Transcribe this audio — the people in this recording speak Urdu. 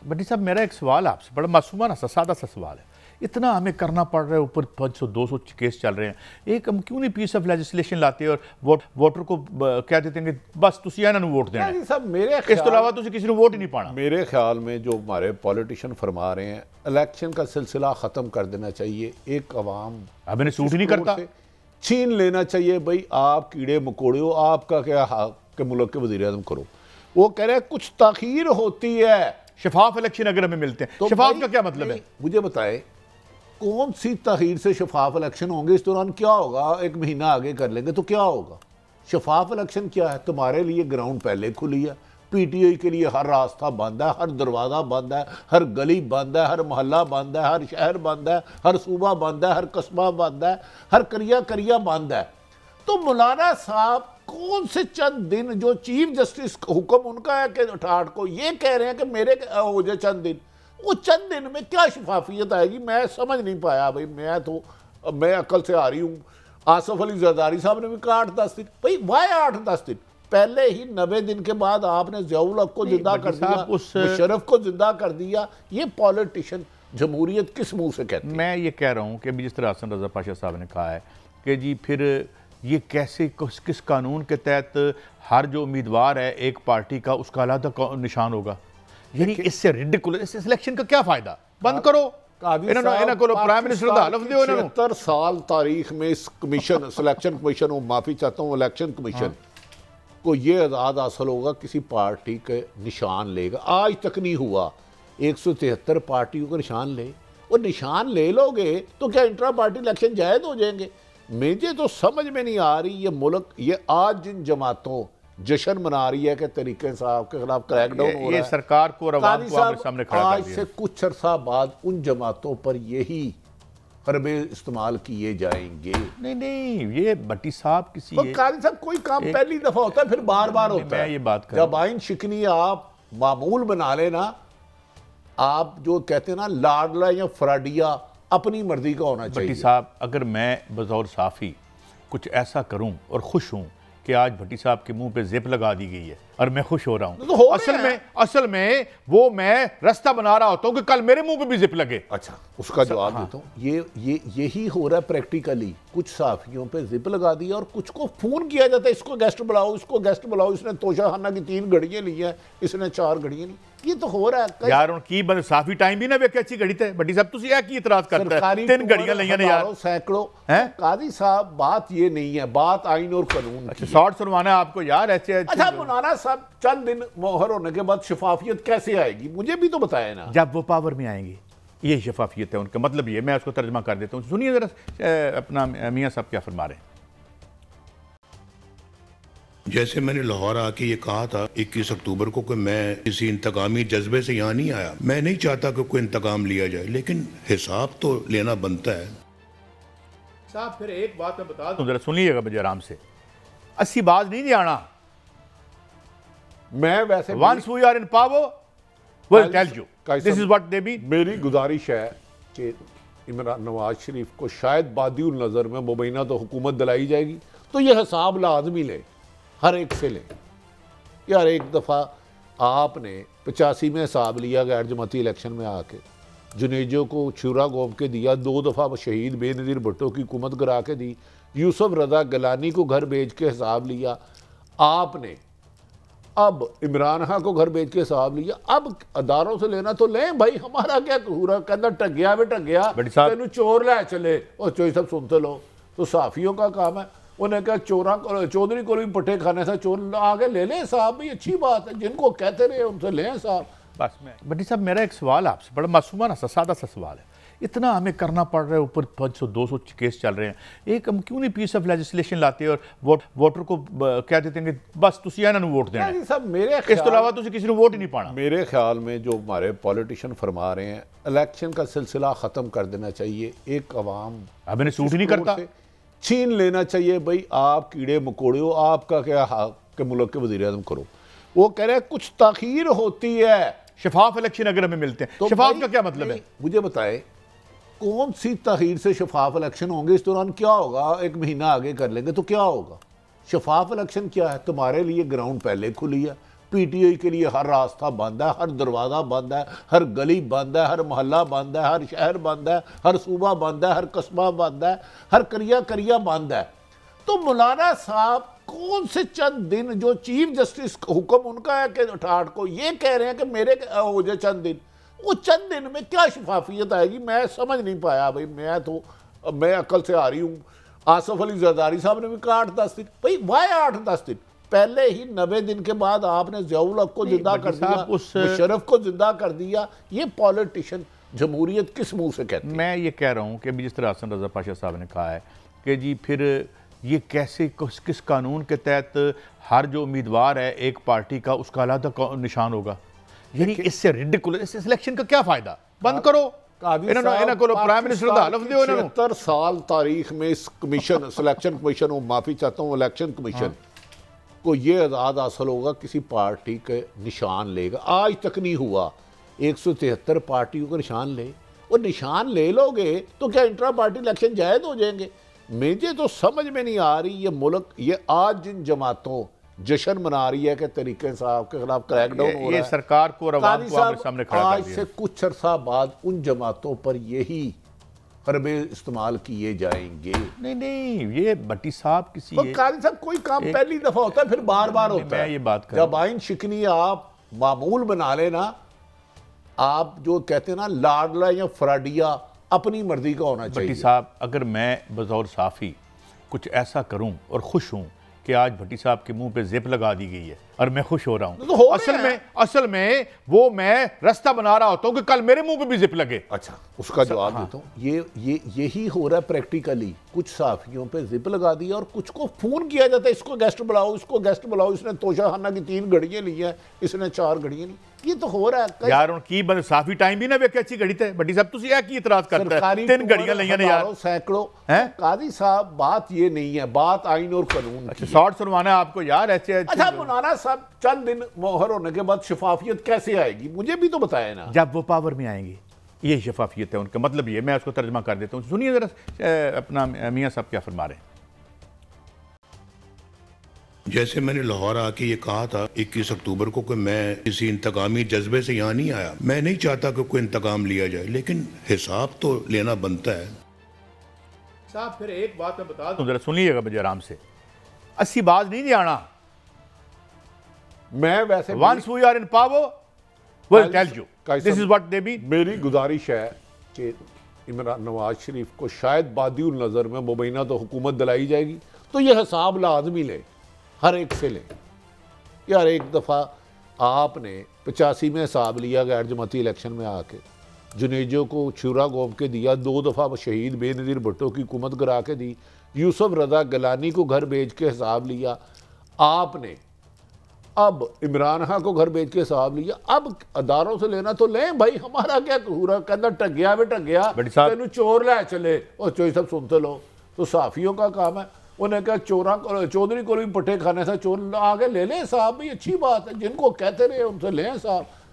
بٹی صاحب میرا ایک سوال آپ سے بڑا معصومانہ سا سادہ سا سوال ہے. اتنا ہمیں کرنا پڑ رہا ہے, اوپر 500 200 کیس چل رہے ہیں, ایک ہم کیوں نہیں پیس آف لیجسلیشن لاتے اور ووٹر کو کہہ دیتے ہیں کہ بس تسی انہاں نوں ووٹ دینا ہے. صاحب میرے اس تو علاوہ تسی کسی نے ووٹ ہی نہیں پانا. میرے خیال میں جو ہمارے پولیٹیشین فرما رہے ہیں الیکشن کا سلسلہ ختم کر دینا چاہیے. ایک عوام اب انہیں سوٹ ہی نہیں کرتا, چھین لینا چاہیے. بھئی آپ کیڑے مکوڑے ہو, آپ کا کیا حق کہ ملک کے وزیر اعظم کرو. وہ کہہ رہے ہیں کچھ تاخیر ہوتی ہے. شفاف الیکشن اگر ہمیں ملتے ہیں, شفاف کا کیا مطلب ہے؟ مجھے بتائیں کون سی تاخیر سے شفاف الیکشن ہوں گے؟ اس دوران کیا ہوگا؟ ایک مہینہ آگے کر لیں گے تو کیا ہوگا؟ شفاف الیکشن کیا ہے؟ تمہارے لیے گراؤنڈ پہلے کھلی ہے, پی ٹی آئی کے لیے ہر راستہ بند ہے, ہر دروازہ بند ہے, ہر گلی بند ہے, ہر محلہ بند ہے, ہر شہر بند ہے, ہر صوبہ بند ہے, ہر قصبہ بند ہے, ہر کریا بند ہے. تو مولانا صاحب کون سے چند دن جو چیف جسٹس حکم ان کا ہے کہ 68 کو یہ کہہ رہے ہیں کہ میرے ہو جائے چند دن, وہ چند دن میں کیا شفافیت آئے گی؟ میں سمجھ نہیں پایا. بھئی میں عقل سے آ رہی ہوں. آصف علی زرداری صاحب نے بھی کہا 8-10 دن. بھئی وائے 8-10 دن؟ پہلے ہی 90 دن کے بعد آپ نے ضیاء الحق کو زندہ کر دیا, مشرف کو زندہ کر دیا. یہ پولیٹیشن جمہوریت کس منہ سے کہتے ہیں؟ میں یہ کہہ رہا ہوں کہ جس طرح حسن رضا پاشا صاحب نے کہا ہے کہ جی پھر یہ کیسے کس قانون کے تحت ہر جو امیدوار ہے ایک پارٹی کا اس کا علیحدہ نشان ہوگا؟ یعنی اس سے ریڈیکولس, اس الیکشن کا کیا فائدہ؟ بند کرو. انہوں کو پرائم منسٹر دا حلف دیو. 76 سال تاریخ میں اس کمیشن, سلیکشن کمیشن, معافی چاہتا ہوں, الیکشن کمیشن کو یہ اعزاز حاصل ہوگا کسی پارٹی کے نشان لے گا. آج تک نہیں ہوا. 173 پارٹیوں کا نشان لے, وہ نشان لے لو گے تو کیا انٹرا پارٹی الیکشن جائز ہو جائیں گے؟ مجھے تو سمجھ میں نہیں آ رہی یہ ملک, یہ آج جن جماعتوں جشن منا رہی ہے کہ طریق انصاف کے خلاف کریک ڈاؤن ہو رہا ہے, یہ سرکار کو اور عوام کو آپ کے سامنے کھڑا کر دیا. آج سے کچھ عرصہ بعد ان جماعتوں پر یہی حربے استعمال کیے جائیں گے. نہیں, یہ بٹی صاحب کسی قاضی صاحب کوئی کام پہلی دفعہ ہوتا ہے پھر بار بار ہوتا ہے. میں یہ بات کر جب آئین شکنی آپ معمول بنا لینا, آپ جو کہتے ہیں نا لاڈلا یا فراڈیا, اپنی مرضی کا ہونا چاہیے. بھٹی صاحب اگر میں بطور صحافی کچھ ایسا کروں اور خوش ہوں کہ آج بھٹی صاحب کے منہ پہ زپ لگا دی گئی ہے اور میں خوش ہو رہا ہوں, اصل میں وہ میں رستہ بنا رہا ہوتا ہوں کہ کل میرے منہ پہ بھی زپ لگے. اچھا اس کا جواب دیتا ہوں. یہی ہو رہا ہے پریکٹیکلی. کچھ صحافیوں پہ زپ لگا دیا اور کچھ کو فون کیا جاتا ہے, اس کو گیسٹ بلاؤ, اس کو گیسٹ بلاؤ, اس نے توشہ خانہ کی 3 گھڑیاں لی ہیں, اس نے 4 گھڑیاں لی. یہ تو ہو رہا ہے یار. ان کی صحافی ٹائم بھی نہ ویکھے اچھی گھڑی تے بٹی صاحب تسی کی اعتراض کرتا ہے 3 گھڑیاں لئیاں نے یار, سینکڑوں. قاضی صاحب بات یہ نہیں ہے, بات آئین اور قانون کی. شارٹ سنوانا ہے آپ کو یار ایسے. اچھا مولانا صاحب چند دن مؤخر ہونے کے بعد شفافیت کیسے آئے گی؟ مجھے بھی تو بتائے نا. جب وہ پاور میں آئیں گے, یہ شفافیت ہے ان کا مطلب. یہ میں اس کو ترجمہ کر دیتا ہوں, سنیے ذرا اپنا میاں صاحب کیا فرما رہے ہیں. جیسے میں نے لاہور آ کے یہ کہا تھا 21 اکتوبر کو کہ میں کسی انتقامی جذبے سے یہاں نہیں آیا, میں نہیں چاہتا کہ کوئی انتقام لیا جائے, لیکن حساب تو لینا بنتا ہے. صاحب پھر ایک بات میں بتا دوں, ذرا سنیے گا مجھے آرام سے. 80 باز نہیں آنا. میں ویسے once we are in power we'll tell you this is what they mean. میری گزارش ہے کہ عمران نواز شریف کو شاید بادی النظر میں مبینہ تو حکومت دلائی جائے گی تو یہ حساب لازمی لے, ہر ایک سے لیں. یار ایک دفعہ آپ نے 85 میں حساب لیا غیر جماعتی الیکشن میں آ کے, جنیجو کو چھرا گھوم کے دیا, 2 دفعہ شہید بے نظیر بھٹو کی حکومت گرا کے دی, یوسف رضا گیلانی کو گھر بھیج کے حساب لیا آپ نے, اب عمران خان کو گھر بھیج کے حساب لیا. اب اداروں سے لینا تو لیں بھائی, ہمارا کیا قصور ہے؟ کہنا ٹگیا بھی ٹگیا, تینوں چور لے چلے, اور چوئی سب سنتے لو. تو صحافیوں کا کام ہے, انہیں کہا چودھری کو بھی پٹھے کھانے سے چور آگے لے لیں صاحب. بھی اچھی بات ہے, جن کو کہتے رہے ان سے لیں صاحب. بس میں بٹی صاحب میرا ایک سوال آپ سے بڑا معصومانہ سا سادہ سا سوال ہے. اتنا ہمیں کرنا پڑ رہا ہے, اوپر 500 200 کیس چل رہے ہیں, ایک ہم کیوں نہیں پیس آف لیجسلیشن لاتے اور ووٹر کو کہہ دیتے ہیں کہ بس تسی انہاں نوں ووٹ دینا ہے. اس تو علاوہ تسی کسی نے ووٹ ہی نہیں پانا. میرے خیال میں جو ہمارے پولیٹیشین فرما رہے ہیں الیکشن کا سلسلہ ختم کر دینا چاہیے. ایک عوام اب انہیں سوٹ ہی نہیں کرتا, چھین لینا چاہیے. بھئی آپ کیڑے مکوڑے ہو, آپ کا کیا حق کہ ملک کے وزیر اعظم کرو. وہ کہہ رہے ہیں کچھ تاخیر ہوتی ہے. شفاف الیکشن اگر ہمیں ملتے ہیں, شفاف کا کیا مطلب ہے؟ مجھے بتائیں کون سی تاخیر سے شفاف الیکشن ہوں گے؟ اس دوران کیا ہوگا؟ ایک مہینہ آگے کر لیں گے تو کیا ہوگا؟ شفاف الیکشن کیا ہے؟ تمہارے لیے گراؤنڈ پہلے کھلی ہے, پی ٹی آئی کے لیے ہر راستہ بند ہے، ہر دروازہ بند ہے، ہر گلی بند ہے، ہر محلہ بند ہے، ہر شہر بند ہے، ہر صوبہ بند ہے، ہر قصبہ بند ہے، ہر کریا بند ہے۔ تو مولانا صاحب کون سے چند دن جو چیف جسٹس حکم ان کا ہے کہ 68 کو یہ کہہ رہے ہیں کہ میرے ہو جائے چند دن، وہ چند دن میں کیا شفافیت آئے گی؟ میں سمجھ نہیں پایا بھائی، میں عقل سے آ رہی ہوں۔ آصف علی زرداری صاحب نے بھی کہا 8-10 دن، بھائی وائے 8-10 دن؟ پہلے ہی 90 دن کے بعد آپ نے ضیاء الحق کو زندہ کر دیا، مشرف کو زندہ کر دیا۔ یہ پولیٹیشن جمہوریت کس منہ سے کہتے ہیں؟ میں یہ کہہ رہا ہوں کہ جس طرح حسن رضا پاشا صاحب نے کہا ہے کہ جی پھر یہ کیسے کس قانون کے تحت ہر جو امیدوار ہے ایک پارٹی کا اس کا علیحدہ نشان ہوگا؟ یعنی اس سے ریڈیکولس، اس سلیکشن کا کیا فائدہ؟ بند کرو، انہوں کو پرائم منسٹر دا حلف دیو، 76 سال تاریخ میں اس کمیشن، سلیکشن کمیشن، معافی چاہتا ہوں، الیکشن کمیشن کو یہ اعزاز حاصل ہوگا کسی پارٹی کے نشان لے گا۔ آج تک نہیں ہوا۔ 173 پارٹیوں کا نشان لے، وہ نشان لے لو گے تو کیا انٹرا پارٹی الیکشن جائز ہو جائیں گے؟ مجھے تو سمجھ میں نہیں آ رہی یہ ملک، یہ آج جن جماعتوں جشن منا رہی ہے کہ طریق انصاف کے خلاف کریک ڈاؤن ہو رہا ہے، یہ سرکار کو اور عوام کو آپ کے سامنے کھڑا کر دیا۔ آج سے کچھ عرصہ بعد ان جماعتوں پر یہی حربے استعمال کیے جائیں گے۔ نہیں، یہ بھٹی صاحب کسی قاضی صاحب کوئی کام پہلی دفعہ ہوتا ہے پھر بار بار ہوتا ہے۔ میں یہ بات کر رہا ہوں، جب آئین شکنی آپ معمول بنا لینا، آپ جو کہتے ہیں نا لاڈلا یا فراڈیا، اپنی مرضی کا ہونا چاہیے۔ بھٹی صاحب اگر میں بطور صحافی کچھ ایسا کروں اور خوش ہوں کہ آج بھٹی صاحب کے منہ پہ زپ لگا دی گئی ہے اور میں خوش ہو رہا ہوں، اصل میں وہ میں رستہ بنا رہا ہوتا ہوں کہ کل میرے منہ پہ بھی زپ لگے۔ اچھا، اس کا جواب دیتا ہوں۔ یہی ہو رہا ہے پریکٹیکلی، کچھ صحافیوں پہ زپ لگا دیا اور کچھ کو فون کیا جاتا ہے، اس کو گیسٹ بلاؤ، اس کو گیسٹ بلاؤ، اس نے توشہ خانہ کی 3 گھڑیاں لی ہیں، اس نے 4 گھڑیاں لی۔ یہ تو ہو رہا ہے یار، ان کی بند صحافی ٹائم بھی نہ ویکھے اچھی گھڑی تے بھٹی صاحب تسی کی اعتراض کرتا ہے 3 گھڑیاں لئیاں نے یار، سینکڑوں۔ قاضی صاحب بات یہ نہیں ہے، بات آئین اور قانون کی۔ شارٹ سنوانا ہے آپ کو یار ایسے۔ اچھا مولانا صاحب، چند دن مؤخر ہونے کے بعد شفافیت کیسے آئے گی؟ مجھے بھی تو بتائے نا۔ جب وہ پاور میں آئیں گے، یہ شفافیت ہے ان کا مطلب۔ یہ میں اس کو ترجمہ کر دیتا ہوں، سنیے ذرا اپنا میاں صاحب کیا فرما رہے ہیں۔ جیسے میں نے لاہور آ کے یہ کہا تھا 21 اکتوبر کو کہ میں کسی انتقامی جذبے سے یہاں نہیں آیا، میں نہیں چاہتا کہ کوئی انتقام لیا جائے، لیکن حساب تو لینا بنتا ہے۔ صاحب پھر ایک بات میں بتا دوں، ذرا سنیے گا مجھے آرام سے، اسی بات نہیں آنا۔ میں ویسے once we are in power we'll tell you this is what they mean۔ میری گزارش ہے کہ عمران نواز شریف کو شاید بادی النظر میں مبینہ تو حکومت دلائی جائے گی تو یہ حساب لازمی لیں، ہر ایک سے لیں۔ یار ایک دفعہ آپ نے 85 میں حساب لیا غیر جماعتی الیکشن میں آ کے، جنیجو کو چھرا گھوم کے دیا، 2 دفعہ شہید بے نظیر بھٹو کی حکومت گرا کے دی، یوسف رضا گیلانی کو گھر بھیج کے حساب لیا آپ نے، اب عمران خان کو گھر بھیج کے حساب لیا، اب اداروں سے لینا تو لیں بھائی، ہمارا کیا قصور ہے؟ کہنا ٹگیا بھی ٹگیا، تینوں چور لے چلے، اور چوئی سب سنتے لو۔ تو صحافیوں کا کام ہے، انہیں کہا چودھری کو بھی پٹھے کھانے سے چور آگے لے لیں صاحب، بھائی اچھی بات ہے، جن کو کہتے رہے ان سے لیں صاحب۔